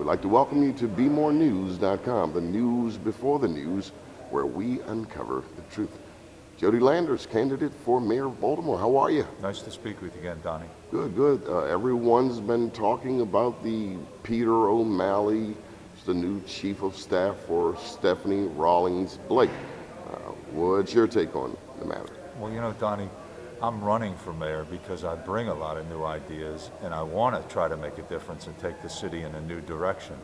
We'd like to welcome you to BeMoreNews.com, the news before the news, where we uncover the truth. Jody Landers, candidate for mayor of Baltimore. How are you? Nice to speak with you again, Donnie. Good, good. Everyone's been talking about the Peter O'Malley, the new chief of staff for Stephanie Rawlings Blake. What's your take on the matter? Well, you know, Donnie, I'm running for mayor because I bring a lot of new ideas and I want to try to make a difference and take the city in a new direction.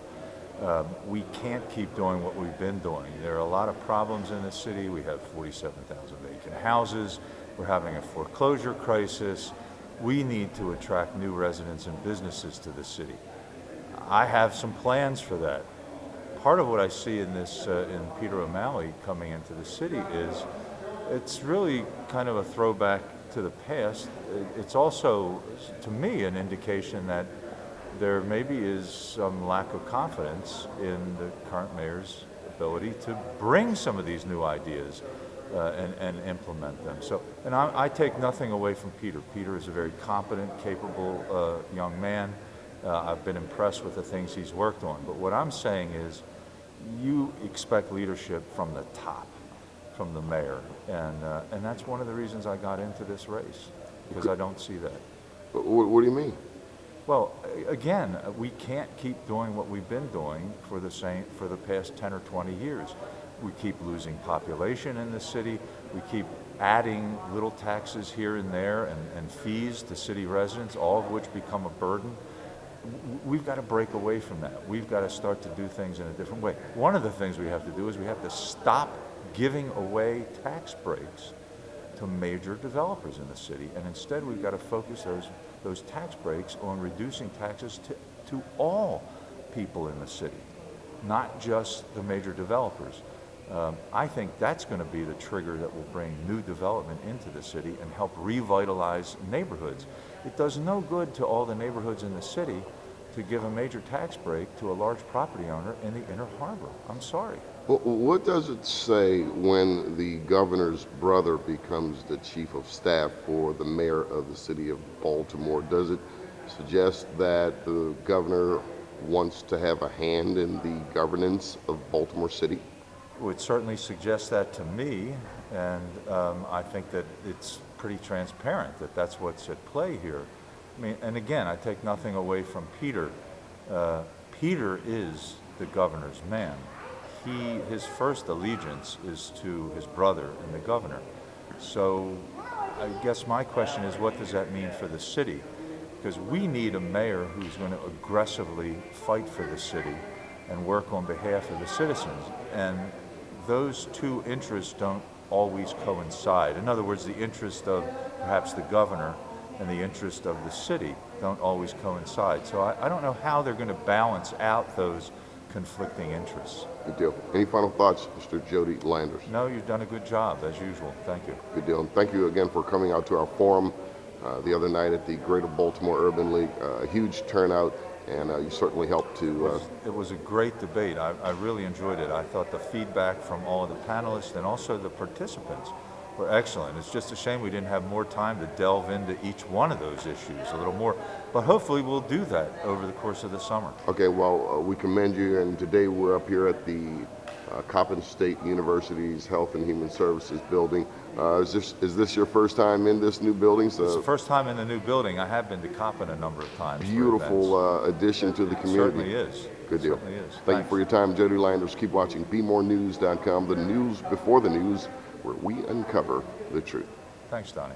We can't keep doing what we've been doing. There are a lot of problems in the city. We have 47,000 vacant houses. We're having a foreclosure crisis. We need to attract new residents and businesses to the city. I have some plans for that. Part of what I see in this, in Peter O'Malley coming into the city is it's really kind of a throwback to the past. It's also, to me, an indication that there maybe is some lack of confidence in the current mayor's ability to bring some of these new ideas and implement them. So, and I take nothing away from Peter. Peter is a very competent, capable young man. I've been impressed with the things he's worked on. But what I'm saying is, you expect leadership from the top, from the mayor, and that's one of the reasons I got into this race, because I don't see that. What do you mean? Well, again, we can't keep doing what we've been doing for the past 10 or 20 years. We keep losing population in the city. We keep adding little taxes here and there and fees to city residents, all of which become a burden. We've got to break away from that. We've got to start to do things in a different way. One of the things we have to do is we have to stop giving away tax breaks to major developers in the city, and instead we've got to focus those tax breaks on reducing taxes to all people in the city, not just the major developers. I think that's going to be the trigger that will bring new development into the city and help revitalize neighborhoods. It does no good to all the neighborhoods in the city to give a major tax break to a large property owner in the Inner Harbor. I'm sorry. Well, what does it say when the governor's brother becomes the chief of staff for the mayor of the city of Baltimore? Does it suggest that the governor wants to have a hand in the governance of Baltimore City? It would certainly suggest that to me, and I think that it's pretty transparent that that's what's at play here. I mean, and again, I take nothing away from Peter. Peter is the governor's man. His first allegiance is to his brother and the governor. So I guess my question is, what does that mean for the city? Because we need a mayor who's going to aggressively fight for the city and work on behalf of the citizens. And those two interests don't always coincide. In other words, the interest of perhaps the governor and the interest of the city don't always coincide. So I don't know how they're going to balance out those conflicting interests. Good deal. Any final thoughts, Mr. Jody Landers? No, you've done a good job, as usual. Thank you. Good deal. And thank you again for coming out to our forum the other night at the Greater Baltimore Urban League. A huge turnout, and you certainly helped to... It was a great debate. I really enjoyed it. I thought the feedback from all of the panelists and also the participants were excellent. It's just a shame we didn't have more time to delve into each one of those issues a little more. But hopefully we'll do that over the course of the summer. Okay, well, we commend you, and today we're up here at the Coppin State University's Health and Human Services building. Is this your first time in this new building? So it's the first time in the new building. I have been to Coppin a number of times. Beautiful addition to the community. It certainly is. Good deal. It certainly is. Thank you for your time, Jody Landers. Keep watching BeMoreNews.com, the news before the news, where we uncover the truth. Thanks, Donnie.